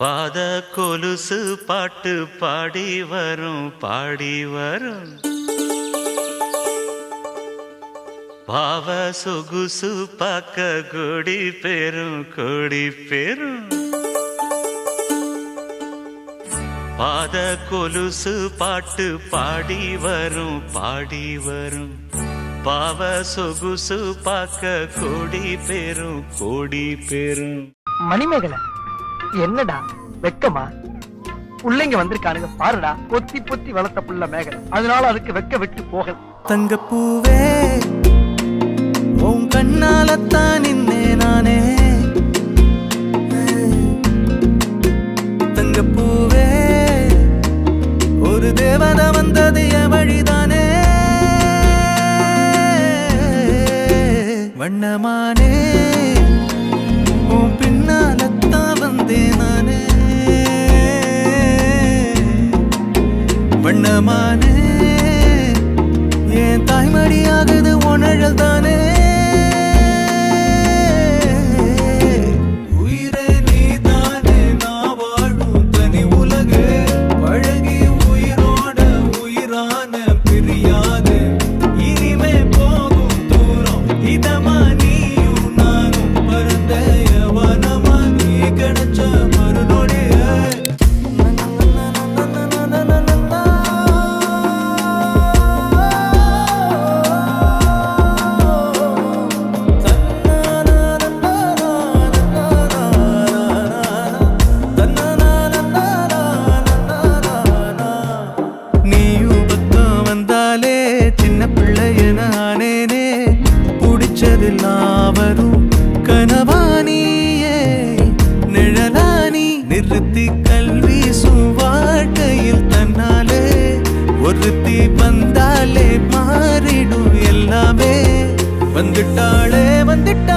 பாத கொலுசு பாட்டு பாடி வரும் பாடி வரும் பாவ சொகுசு பாக்க கொடி பெரும் கொடி பெரும் பாத கொலுசு பாட்டு பாடி வரும் பாடி வரும் பாவ சொகுசு பாக்க கொடி பெரும் கொடி பெரும். மணிமேகலை என்னடா வெக்கமா? புள்ளைங்க வந்திருக்கானுங்க பாருடா. பொத்தி பொத்தி வளர்த்த புள்ள மேகலை, அதனால அதுக்கு வெக்க விட்டு போகல. தங்கப்பூவே உன் கண்ணாலத்தான் நின்னே நானே. தங்கப்பூவே ஒரு தேவதை வந்தது என் வழிதானே. வண்ணமானே உன் பின்னாலத்தான் வந்தேன் நானே. வண்ணமானே என் தாய்மடியாகுது உணழல் தானே. உயிரே நீ தானே நான் வாழும் தனி உலகு. பழகி உயிரோட உயிரான பிரியாது. இனிமே போகும் தூரம் இதமா நீயும் நானும் பரந்த யவனமா நீ கிடைச்ச மறுநொடிய. நீயும் பக்கம் வந்தாலே சின்ன பிள்ளைய நானேனே. பிடிச்சதெல்லாம் வரும் கனவானியே நிழலானி. நிறுத்தி கல்வி வாழ்க்கையில் தன்னாலே ஒருத்தி வந்தாலே மாறிடும் எல்லாமே. வந்துட்டாளே வந்துட்ட